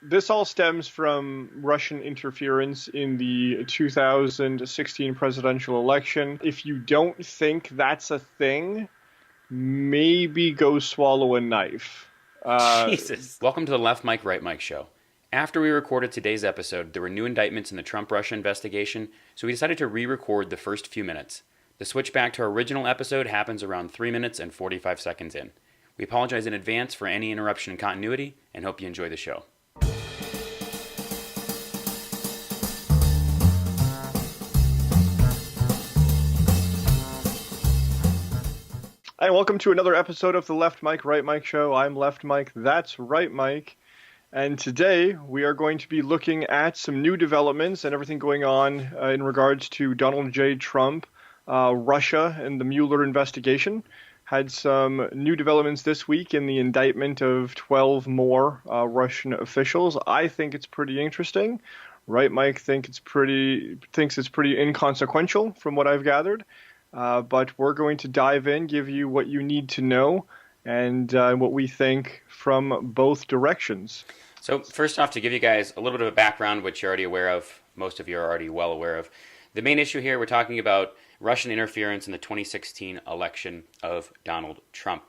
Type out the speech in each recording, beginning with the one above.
This all stems from Russian interference in the 2016 presidential election. If you don't think that's a thing, maybe go swallow a knife. Jesus. Welcome to the Left Mike, Right Mike show. After we recorded today's episode, there were new indictments in the Trump-Russia investigation, so we decided to re-record the first few minutes. The switch back to our original episode happens around 3 minutes and 45 seconds in. We apologize in advance for any interruption in continuity and hope you enjoy the show. Hi, welcome to another episode of the Left Mike, Right Mike show. I'm Left Mike, that's Right Mike. And today we are going to be looking at some new developments and everything going on in regards to Donald J. Trump, Russia, and the Mueller investigation. Had some new developments this week in the indictment of 12 more Russian officials. I think it's pretty interesting. Right Mike thinks it's pretty inconsequential from what I've gathered. But we're going to dive in, give you what you need to know, and what we think from both directions. So first off, to give you guys a little bit of a background, which you're already aware of, most of you are already well aware of, the main issue here, we're talking about Russian interference in the 2016 election of Donald Trump.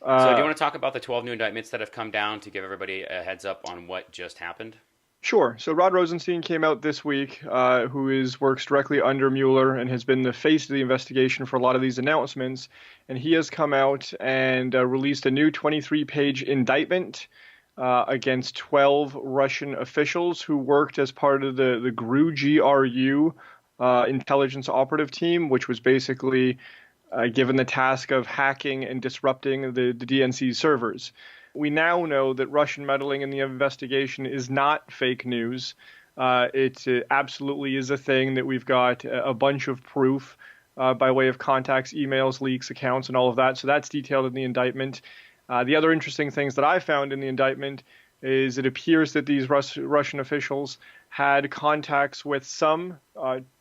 So do you want to talk about the 12 new indictments that have come down to give everybody a heads up on what just happened? Sure. So Rod Rosenstein came out this week, who works directly under Mueller and has been the face of the investigation for a lot of these announcements. And he has come out and released a new 23-page indictment against 12 Russian officials who worked as part of the GRU intelligence operative team, which was basically given the task of hacking and disrupting the DNC servers. We now know that Russian meddling in the investigation is not fake news. It absolutely is a thing that we've got a bunch of proof by way of contacts, emails, leaks, accounts, and all of that. So that's detailed in the indictment. The other interesting things that I found in the indictment is it appears that these Russian officials had contacts with some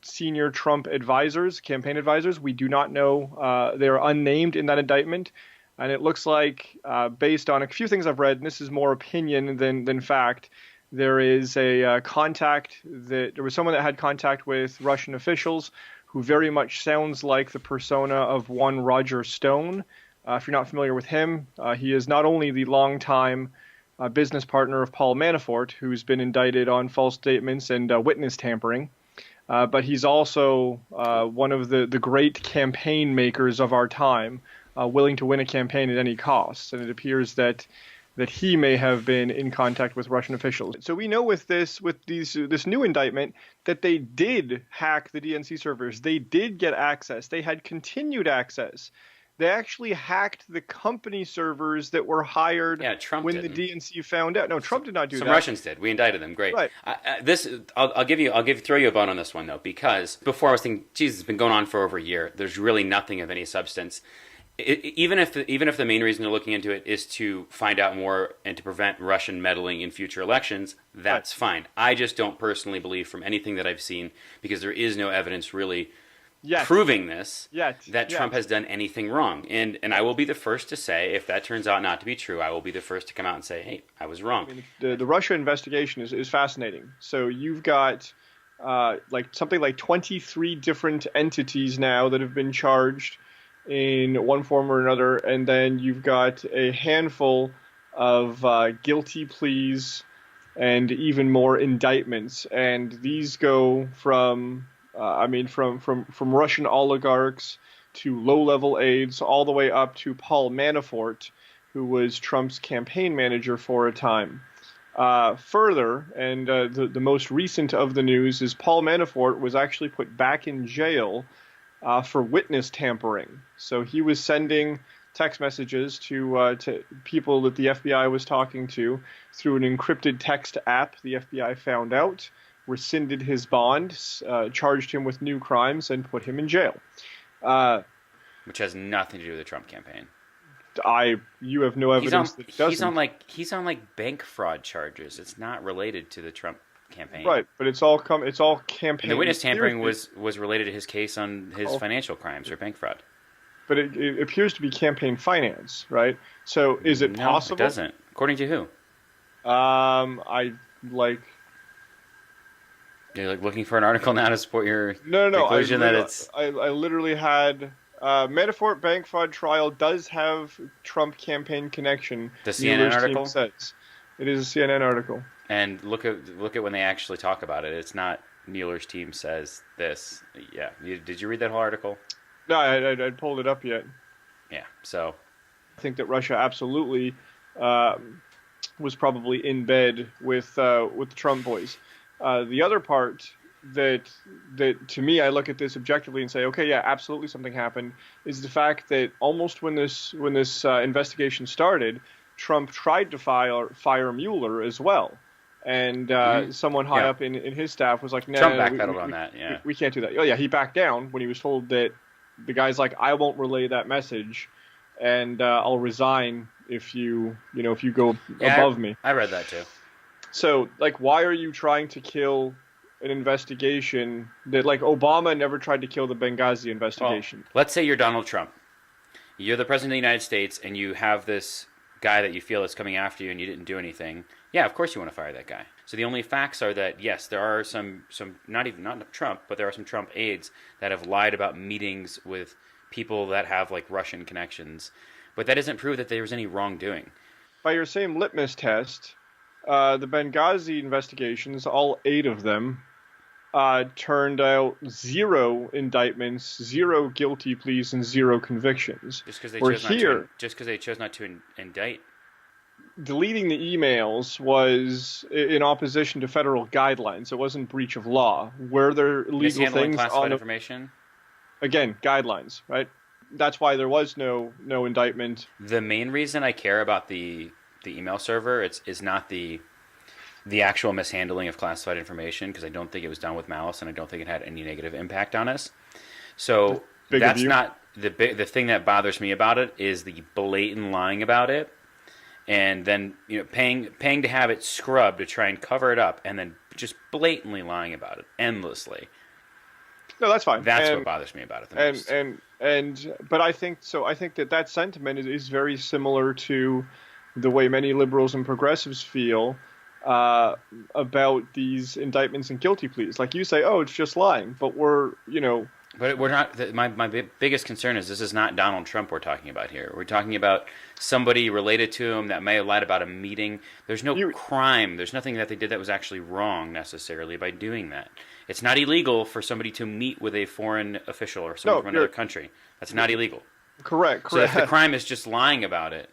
senior Trump advisors, campaign advisors. We do not know. They are unnamed in that indictment. And it looks like, based on a few things I've read, and this is more opinion than fact, there is a there was someone that had contact with Russian officials who very much sounds like the persona of one Roger Stone. If you're not familiar with him, he is not only the longtime business partner of Paul Manafort, who's been indicted on false statements and witness tampering, but he's also one of the great campaign makers of our time. Willing to win a campaign at any cost, and it appears that he may have been in contact with Russian officials. So we know with this new indictment that they did hack the DNC servers. They did get access. They had continued access. They actually hacked the company servers that were hired Trump when didn't. The DNC found out. No, Trump did not do that. Some Russians did. We indicted them. Great. Right. I'll throw you a bone on this one though, because before I was thinking, geez, it's been going on for over a year. There's really nothing of any substance. Even if the main reason they're looking into it is to find out more and to prevent Russian meddling in future elections, that's fine. I just don't personally believe from anything that I've seen, because there is no evidence really proving this, that Trump has done anything wrong. And I will be the first to say, if that turns out not to be true, I will be the first to come out and say, hey, I was wrong. I mean, the Russia investigation is fascinating. So you've got something like 23 different entities now that have been charged in one form or another, and then you've got a handful of guilty pleas and even more indictments, and these go from Russian oligarchs to low-level aides all the way up to Paul Manafort, who was Trump's campaign manager for a time. Further, and the most recent of the news is Paul Manafort was actually put back in jail for witness tampering. So he was sending text messages to people that the FBI was talking to through an encrypted text app. The FBI found out, rescinded his bond, charged him with new crimes, and put him in jail. Which has nothing to do with the Trump campaign. You have no evidence that it doesn't. He's on bank fraud charges. It's not related to the Trump campaign. Right, but it's all campaign. And the witness tampering was related to his case on his financial crimes or bank fraud. But it appears to be campaign finance, right? So is it possible? No, it doesn't. According to who? I Like, You're like looking for an article now to support your no. conclusion that it's I literally had Manafort bank fraud trial does have Trump campaign connection. the CNN Mueller's team article. says it is a CNN article. And look at when they actually talk about it. It's not Mueller's team says this. Yeah, did you read that whole article? No, I pulled it up yet. Yeah. So I think that Russia absolutely was probably in bed with the Trump boys. The other part that to me, I look at this objectively and say, okay, yeah, absolutely something happened, is the fact that almost when this investigation started, Trump tried to fire Mueller as well. And someone high up in his staff was like, no, Trump backpedaled on that. Yeah, we can't do that. Oh yeah, he backed down when he was told that the guy's like, I won't relay that message, and I'll resign if you go above me. I read that too. So, like, why are you trying to kill an investigation that, like, Obama never tried to kill the Benghazi investigation? Well, let's say you're Donald Trump. You're the president of the United States, and you have this guy that you feel is coming after you, and you didn't do anything. Yeah, of course you want to fire that guy. So the only facts are that, yes, there are some not Trump, but there are some Trump aides that have lied about meetings with people that have, like, Russian connections. But that doesn't prove that there was any wrongdoing. By your same litmus test, the Benghazi investigations, all 8 of them, turned out 0 indictments, 0 guilty pleas, and 0 convictions. Just because they chose not to indict. Deleting the emails was in opposition to federal guidelines. It wasn't breach of law. Were there illegal things classified information? Again, guidelines, right? That's why there was no indictment. The main reason I care about the email server is not the actual mishandling of classified information, because I don't think it was done with malice, and I don't think it had any negative impact on us. So that's not the thing that bothers me about it is the blatant lying about it, and then paying to have it scrubbed to try and cover it up, and then just blatantly lying about it endlessly. No, that's fine. That's what bothers me about it the most. But I think that sentiment is very similar to the way many liberals and progressives feel about these indictments and guilty pleas. Like, you say, oh, it's just lying, but we're not. My biggest concern is this is not Donald Trump we're talking about here. We're talking about somebody related to him that may have lied about a meeting. There's no crime. There's nothing that they did that was actually wrong necessarily by doing that. It's not illegal for somebody to meet with a foreign official or someone from another country. That's not illegal. Correct. So if the crime is just lying about it.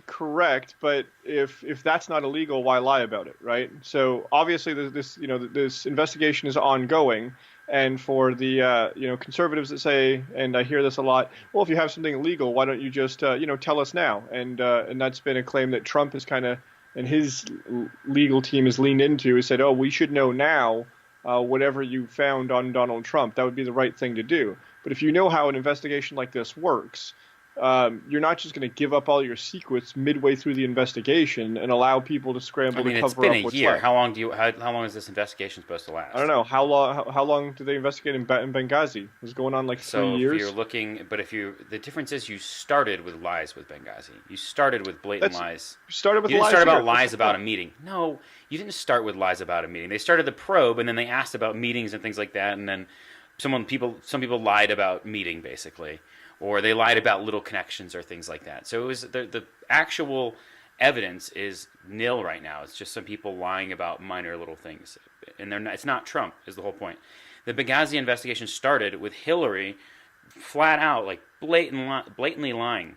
Correct, but if that's not illegal, why lie about it, right? So obviously this investigation is ongoing, and for the conservatives that say, and I hear this a lot, well, if you have something illegal, why don't you just tell us now? And that's been a claim that Trump has kind of, and his legal team has leaned into, has said, oh, we should know now whatever you found on Donald Trump. That would be the right thing to do. But if you know how an investigation like this works, you're not just going to give up all your secrets midway through the investigation and allow people to scramble to cover up what's left. It's been a year. How long is this investigation supposed to last? I don't know. How long did they investigate in Benghazi? It was going on like 3 years. So if you're looking, the difference is you started with lies with Benghazi. You started with blatant lies. You started with lies. You didn't start about lies about a meeting. No, you didn't start with lies about a meeting. They started the probe, and then they asked about meetings and things like that, and then some people lied about meeting, basically. Or they lied about little connections or things like that. So it was the actual evidence is nil right now. It's just some people lying about minor little things, and it's not Trump is the whole point. The Benghazi investigation started with Hillary flat out, like blatantly lying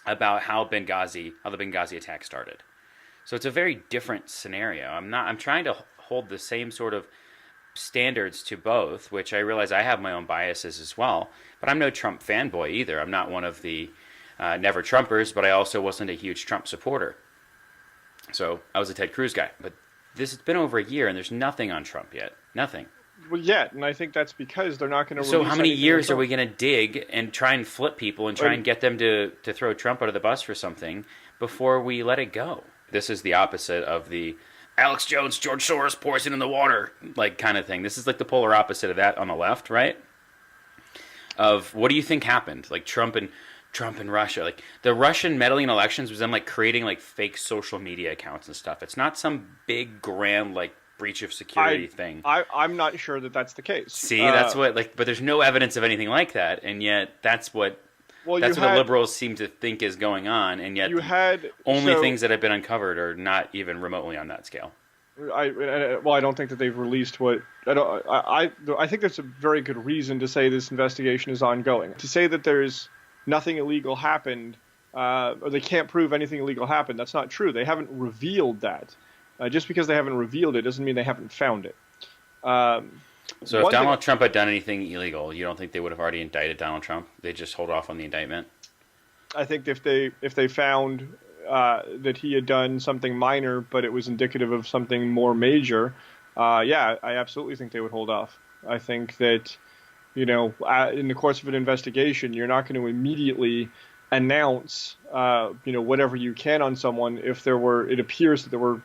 about how the Benghazi attack started. So it's a very different scenario. I'm trying to hold the same sort of standards to both, which I realize I have my own biases as well, but I'm no Trump fanboy either. I'm not one of the never Trumpers, but I also wasn't a huge Trump supporter. So I was a Ted Cruz guy, but this has been over a year and there's nothing on Trump yet. Nothing. Well, yet, and I think that's because they're not going to. So how many years are we going to dig and try and flip people and try and get them to throw Trump under the bus for something before we let it go? This is the opposite of the Alex Jones, George Soros, poison in the water, like kind of thing. This is like the polar opposite of that on the left, right? Of what do you think happened? Like Trump Trump and Russia. Like the Russian meddling in elections was them like creating like fake social media accounts and stuff. It's not some big grand like breach of security thing. I'm not sure that that's the case. See, that's what like, but there's no evidence of anything like that, and yet that's what the liberals seem to think is going on, and yet only things that have been uncovered are not even remotely on that scale. I don't think that they've released what I think there's a very good reason to say this investigation is ongoing. To say that there's nothing illegal happened, or they can't prove anything illegal happened, that's not true. They haven't revealed that. Just because they haven't revealed it doesn't mean they haven't found it. So if Donald Trump had done anything illegal, you don't think they would have already indicted Donald Trump? They just hold off on the indictment? I think if they found that he had done something minor, but it was indicative of something more major, yeah, I absolutely think they would hold off. I think that, in the course of an investigation, you're not going to immediately announce, whatever you can on someone if it appears that there were,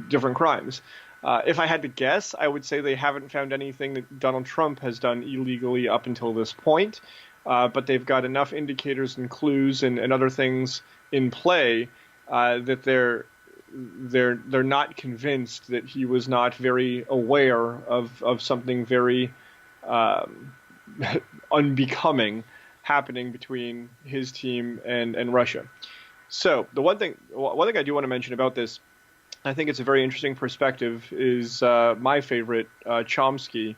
different crimes. If I had to guess, I would say they haven't found anything that Donald Trump has done illegally up until this point, but they've got enough indicators and clues and other things in play that they're not convinced that he was not very aware of something very unbecoming happening between his team and Russia. So the one thing I do want to mention about this, I think it's a very interesting perspective, is my favorite, Chomsky,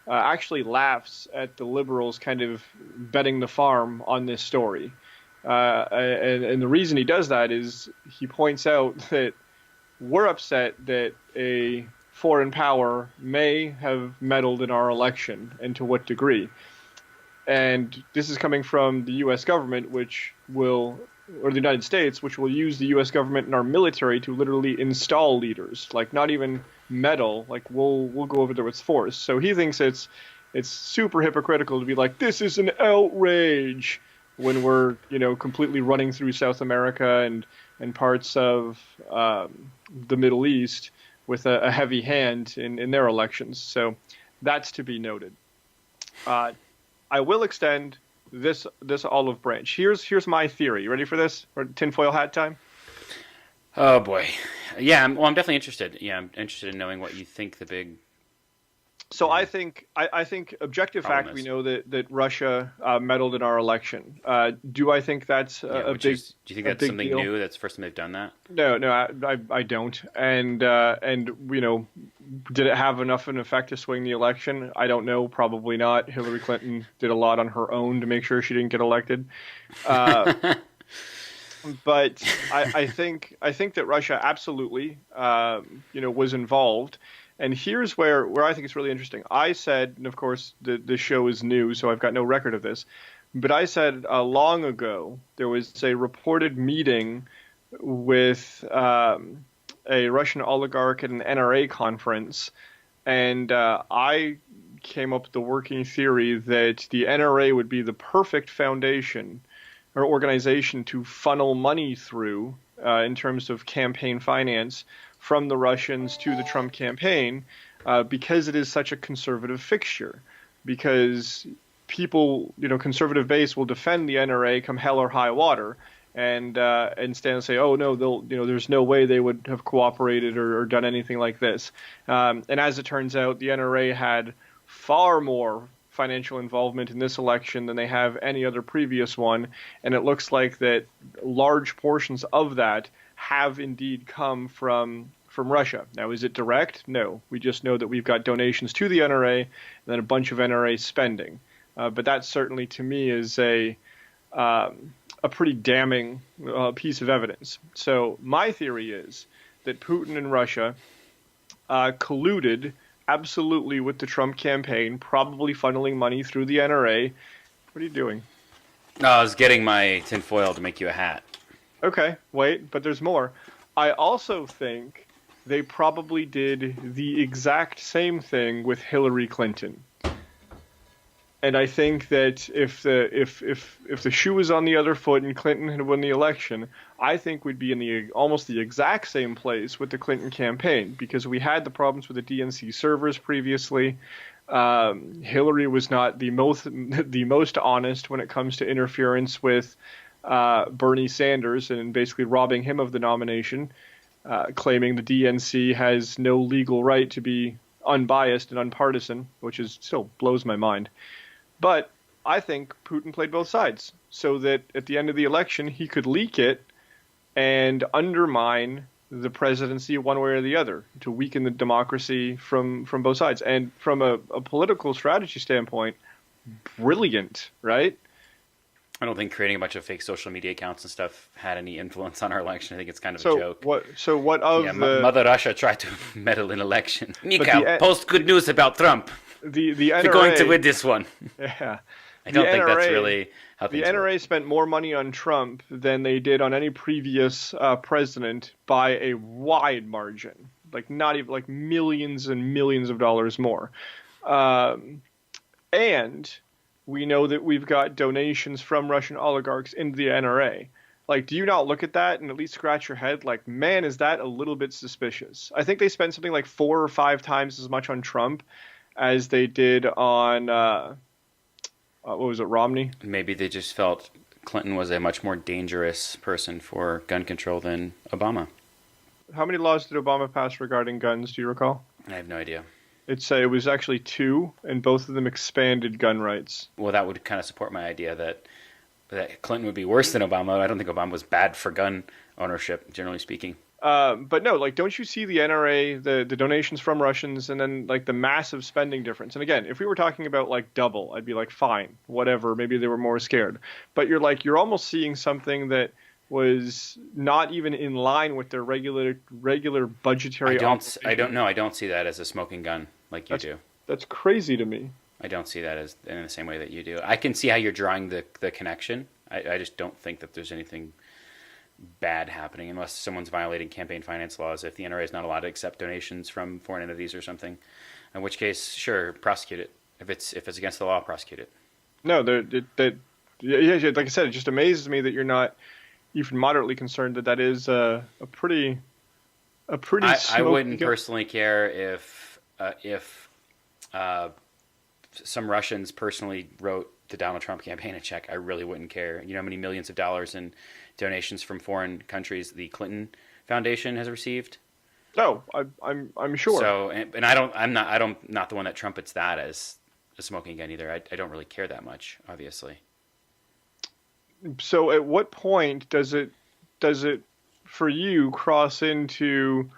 actually laughs at the liberals kind of betting the farm on this story. And the reason he does that is he points out that we're upset that a foreign power may have meddled in our election, and to what degree. And this is coming from the U.S. government, or the United States, which will use the U.S. government and our military to literally install leaders, like not even meddle, like we'll go over there with force. So he thinks it's super hypocritical to be like, this is an outrage, when we're completely running through South America and parts of the Middle East with a heavy hand in their elections. So that's to be noted. I will extend this olive branch. Here's my theory. You ready for this? Or tinfoil hat time? Oh boy, yeah. I'm definitely interested. Yeah, I'm interested in knowing what you think the big. So I think objective fact, we know that Russia meddled in our eleation. Do I think that's a big? Do you think that's something deal? New? That's the first time they've done that? No, I don't. And did it have enough of an effect to swing the election? I don't know. Probably not. Hillary Clinton did a lot on her own to make sure she didn't get elected. But I think that Russia absolutely was involved. And here's where I think it's really interesting. I said, and of course the show is new, so I've got no record of this, but I said long ago there was a reported meeting with a Russian oligarch at an NRA conference, and I came up with the working theory that the NRA would be the perfect foundation or organization to funnel money through in terms of campaign finance from the Russians to the Trump campaign, because it is such a conservative fixture. Because people, conservative base will defend the NRA come hell or high water, and stand and say, oh no, there's no way they would have cooperated or done anything like this. And as it turns out, the NRA had far more financial involvement in this election than they have any other previous one, and it looks like that large portions of that have indeed come from Russia. Now, is it direct? No. We just know that we've got donations to the NRA and then a bunch of NRA spending. But that certainly, to me, is a pretty damning piece of evidence. So my theory is that Putin and Russia colluded absolutely with the Trump campaign, probably funneling money through the NRA. What are you doing? No, I was getting my tinfoil to make you a hat. Okay, wait, but there's more. I also think they probably did the exact same thing with Hillary Clinton. And I think that if the shoe was on the other foot and Clinton had won the election, I think we'd be in almost the exact same place with the Clinton campaign, because we had the problems with the DNC servers previously. Hillary was not the most honest when it comes to interference with Bernie Sanders and basically robbing him of the nomination, claiming the DNC has no legal right to be unbiased and unpartisan, which is still blows my mind. But I think Putin played both sides so that at the end of the election he could leak it and undermine the presidency one way or the other to weaken the democracy from both sides. And from a political strategy standpoint, brilliant, right? I don't think creating a bunch of fake social media accounts and stuff had any influence on our election. I think it's kind of So a joke. what of Yeah, the Mother Russia tried to meddle in election. but Mikhail, post good news about Trump. the We're going to NRA win this one. yeah I don't the think that's NRA really how the things work. NRA spent more money on Trump than they did on any previous president by a wide margin, like not even like millions and millions of dollars more. Um, and we know that we've got donations from Russian oligarchs into the NRA. Like, do you not look at that and at least scratch your head? Like, man, is that a little bit suspicious? I think they spent something like 4 or 5 times as much on Trump as they did on what was it, Romney? Maybe they just felt Clinton was a much more dangerous person for gun control than Obama. How many laws did Obama pass regarding guns? Do you recall? I have no idea. It was actually 2, and both of them expanded gun rights. Well, that would kind of support my idea that Clinton would be worse than Obama. I don't think Obama was bad for gun ownership, generally speaking. But no, like, don't you see the NRA, the donations from Russians, and then like the massive spending difference? And again, if we were talking about like double, I'd be like, fine, whatever. Maybe they were more scared. But you're almost seeing something that was not even in line with their regular budgetary. I don't know. I don't see that as a smoking gun like you do. That's crazy to me. I don't see that as in the same way that you do. I can see how you're drawing the connection. I just don't think that there's anything bad happening unless someone's violating campaign finance laws. If the NRA is not allowed to accept donations from foreign entities or something, in which case, sure, prosecute it. If it's against the law, prosecute it. No, yeah, like I said, it just amazes me that you're not even moderately concerned that is a pretty. I wouldn't personally care if some Russians personally wrote the Donald Trump campaign a check. I really wouldn't care. You know how many millions of dollars in donations from foreign countries the Clinton Foundation has received? No, I'm sure. So, and I'm not the one that trumpets that as a smoking gun either. I don't really care that much, obviously. So at what point does it for you cross into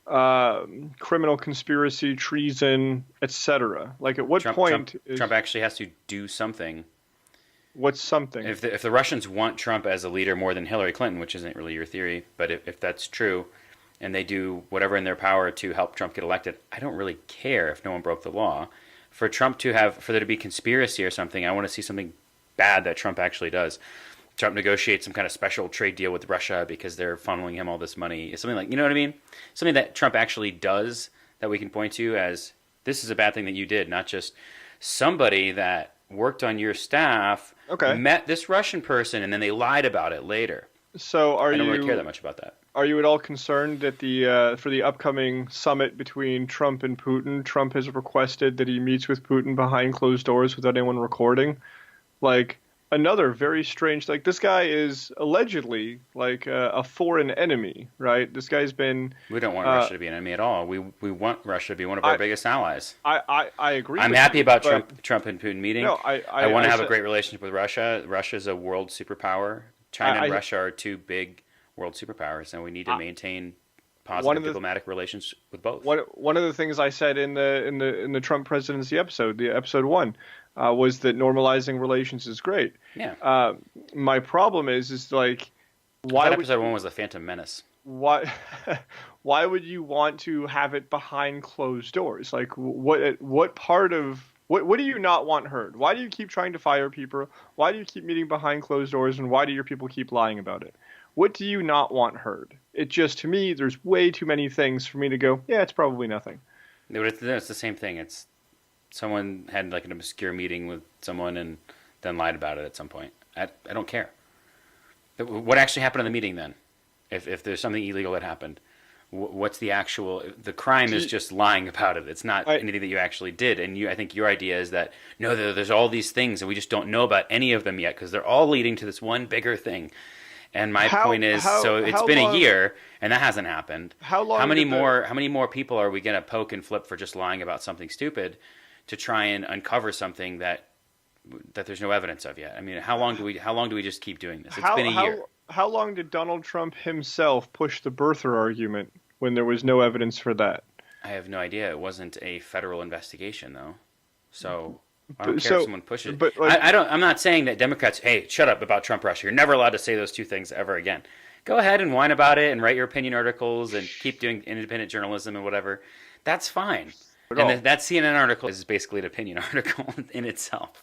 criminal conspiracy, treason, etc.? Like at what point Trump actually has to do something. What's something? If the Russians want Trump as a leader more than Hillary Clinton, which isn't really your theory, but if that's true, and they do whatever in their power to help Trump get elected, I don't really care if no one broke the law. For there to be conspiracy or something, I want to see something bad that Trump actually does. Trump negotiates some kind of special trade deal with Russia because they're funneling him all this money. It's something like, you know what I mean? Something that Trump actually does that we can point to as, this is a bad thing that you did, not just somebody that worked on your staff, met this Russian person, and then they lied about it later. So I don't really care that much about that. Are you at all concerned that for the upcoming summit between Trump and Putin, Trump has requested that he meets with Putin behind closed doors without anyone recording? Like, another very strange, like, this guy is allegedly like a foreign enemy, right? This guy's been. We don't want Russia to be an enemy at all. We want Russia to be one of our biggest allies. I agree. I'm happy about Trump and Putin meeting. No, I want to have a great relationship with Russia. Russia's a world superpower. China and Russia are two big world superpowers, and we need to maintain positive diplomatic relations with both. One of the things I said in the Trump presidency episode, the episode 1, was that normalizing relations is great. Yeah. My problem is like, why episode 1 was the Phantom Menace. Why would you want to have it behind closed doors? Like, what part of what do you not want heard? Why do you keep trying to fire people? Why do you keep meeting behind closed doors? And why do your people keep lying about it? What do you not want heard? It just, to me, there's way too many things for me to go, yeah, it's probably nothing. It's the same thing. It's someone had like an obscure meeting with someone and then lied about it at some point. I don't care. What actually happened in the meeting then? If there's something illegal that happened, what's the actual? The crime is just lying about it. It's not I, anything that you actually did. And I think your idea is that no, there's all these things, and we just don't know about any of them yet because they're all leading to this one bigger thing. And my point is, so it's been a year, and that hasn't happened. How long? How many more people are we going to poke and flip for just lying about something stupid to try and uncover something that there's no evidence of yet? I mean, how long do we just keep doing this? It's been a year. How long did Donald Trump himself push the birther argument when there was no evidence for that? I have no idea. It wasn't a federal investigation, though. So I don't care if someone pushes it. But like, I'm not saying that Democrats, hey, shut up about Trump Russia. You're never allowed to say those two things ever again. Go ahead and whine about it and write your opinion articles and keep doing independent journalism and whatever. That's fine. And that CNN article is basically an opinion article in itself.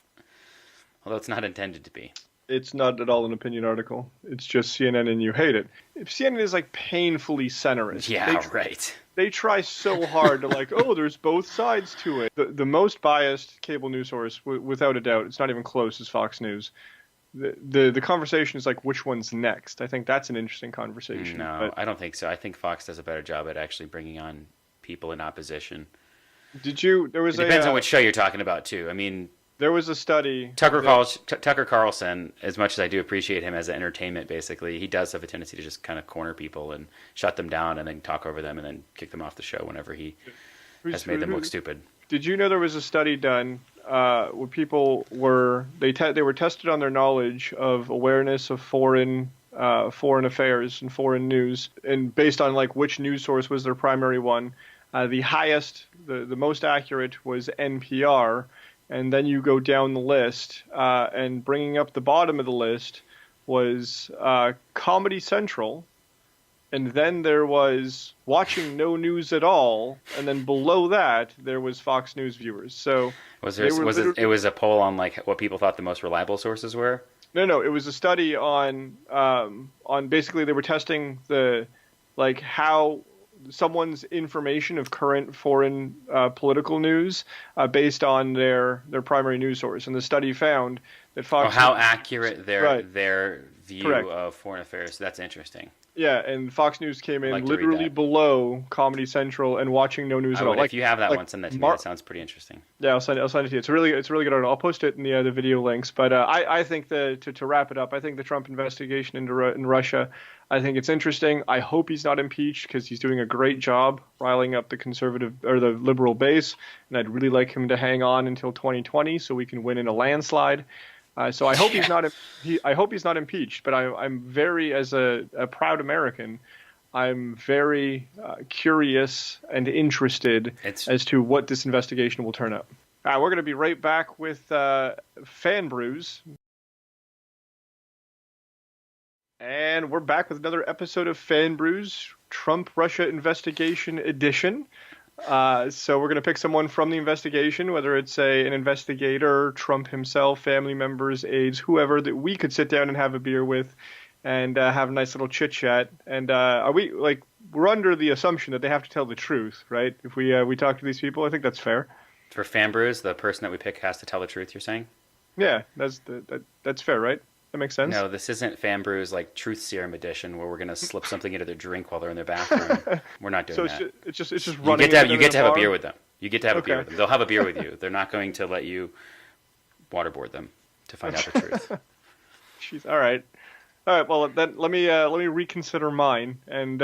Although it's not intended to be. It's not at all an opinion article. It's just CNN and you hate it. If CNN is like painfully centrist. Yeah, right. They try so hard to like, oh, there's both sides to it. The most biased cable news source, without a doubt, it's not even close, is Fox News. The conversation is like, which one's next? I think that's an interesting conversation. No, I don't think so. I think Fox does a better job at actually bringing on people in opposition. It depends on which show you're talking about, too. I mean, there was a study. Tucker Carlson, as much as I do appreciate him as an entertainment, basically, he does have a tendency to just kind of corner people and shut them down and then talk over them and then kick them off the show whenever he has made them look stupid. Did you know there was a study done where people were tested on their knowledge of awareness of foreign affairs and foreign news, and based on like which news source was their primary one, the highest, the most accurate was NPR. And then you go down the list, and bringing up the bottom of the list was Comedy Central, and then there was watching no news at all, and then below that there was Fox News viewers. So it was a poll on like what people thought the most reliable sources were? No, it was a study on basically they were testing how someone's information of current foreign political news based on their primary news source, and the study found that Fox. How accurate their view of foreign affairs. That's interesting. Yeah, and Fox News came in literally below Comedy Central and watching no news at all. If you have that one, send that to me. That sounds pretty interesting. Yeah, I'll send it to you. It's a really good article. I'll post it in the video links. But I think to wrap it up, I think the Trump investigation in Russia, I think it's interesting. I hope he's not impeached because he's doing a great job riling up the conservative or the liberal base, and I'd really like him to hang on until 2020 so we can win in a landslide. So I hope he's not. I hope he's not impeached. But I'm very, as a proud American, I'm very curious and interested as to what this investigation will turn up. We're going to be right back with Fan Brews. And we're back with another episode of Fan Brews, Trump Russia Investigation Edition. So we're going to pick someone from the investigation, whether it's an investigator, Trump himself, family members, aides, whoever, that we could sit down and have a beer with and have a nice little chit chat. And we're under the assumption that they have to tell the truth, right? If we talk to these people, I think that's fair. For Fan Brews, the person that we pick has to tell the truth, you're saying? Yeah, that's fair, right? That makes sense. No, this isn't Fan Brews like Truth Serum edition where we're going to slip something into their drink while they're in their bathroom. We're not doing that. So it's just running. You get to have a beer with them. You get to have a beer with them. They'll have a beer with you. They're not going to let you waterboard them to find out the truth. Jeez, all right. Well, then let me reconsider mine, and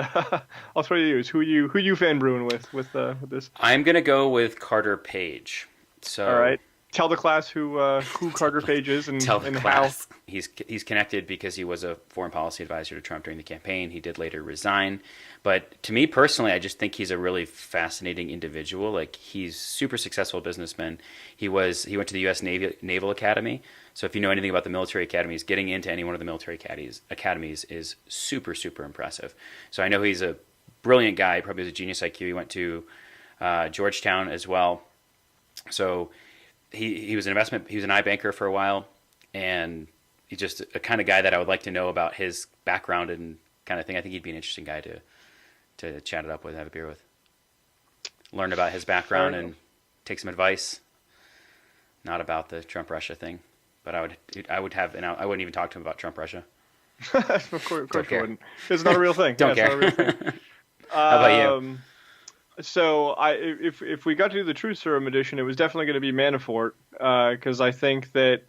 I'll try to use who you fan brewing with this. I'm going to go with Carter Page. So all right. Tell the class who Carter Page is and how. He's connected because he was a foreign policy advisor to Trump during the campaign. He did later resign. But to me personally, I just think he's a really fascinating individual. Like, he's super successful businessman. He went to the U.S. Naval Academy. So if you know anything about the military academies, getting into any one of the military academies is super, super impressive. So I know he's a brilliant guy. Probably has a genius IQ. He went to Georgetown as well. So he was an iBanker for a while, and he's just a kind of guy that I would like to know about his background and kind of thing. I think he'd be an interesting guy to chat it up with and have a beer with. Learn about his background and take some advice. Not about the Trump Russia thing, but I wouldn't even talk to him about Trump Russia. Of course you wouldn't. It's not a real thing. Don't care. It's not a real thing. How about you? So if we got to do the Truth Serum edition, it was definitely going to be Manafort, because I think that,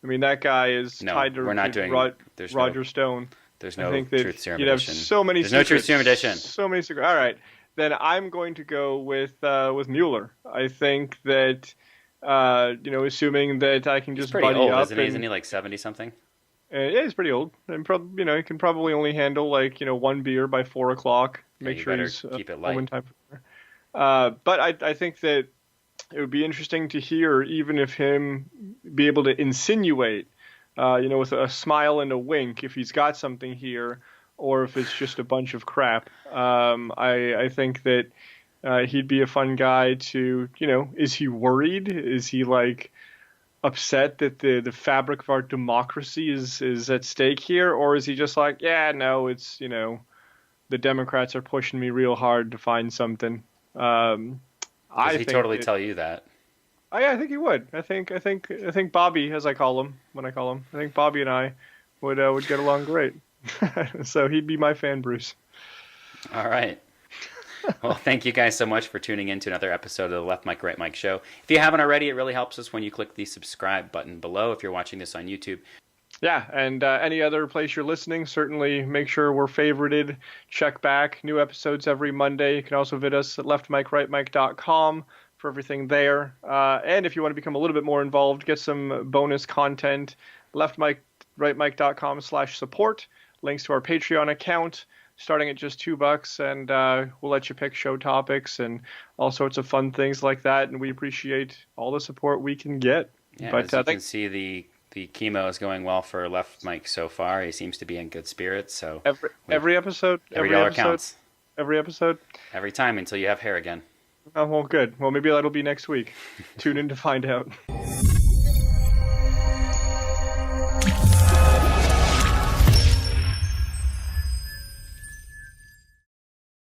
I mean, that guy is No, tied we're not to doing. There's Roger Stone. There's I no think that truth serum you'd have edition. so many There's no truth secrets, serum edition. so many secrets. All right, then I'm going to go with Mueller. I think that, assuming that I can He's just pretty buddy old, up, isn't he? and Isn't he like 70 something? yeah, he's pretty old, and he can probably only handle like one beer by 4 o'clock. Yeah, Make you sure better he's keep it home light. in time. But I think that it would be interesting to hear, even if him be able to insinuate, with a smile and a wink, if he's got something here, or if it's just a bunch of crap. I think that he'd be a fun guy to, is he worried? Is he like upset that the fabric of our democracy is at stake here, or is he just like, yeah, no, it's the Democrats are pushing me real hard to find something. Does he totally tell you that? I think he would. I think Bobby, as I call him when I call him, I think Bobby and I would get along great. So he'd be my fan, Bruce. All right. Well, thank you guys so much for tuning in to another episode of the Left Mic, Right Mic show. If you haven't already, it really helps us when you click the subscribe button below if you're watching this on YouTube. Yeah, and any other place you're listening, certainly make sure we're favorited. Check back. New episodes every Monday. You can also visit us at leftmicrightmic.com for everything there. And if you want to become a little bit more involved, get some bonus content, leftmicrightmic.com/support. Links to our Patreon account, starting at just $2, and we'll let you pick show topics and all sorts of fun things like that. And we appreciate all the support we can get. Yeah, but as you can see, the chemo is going well for Left Mic so far. He seems to be in good spirits. So every episode, every dollar counts. Every episode, every time until you have hair again. Oh, well, good. Well, maybe that'll be next week. Tune in to find out.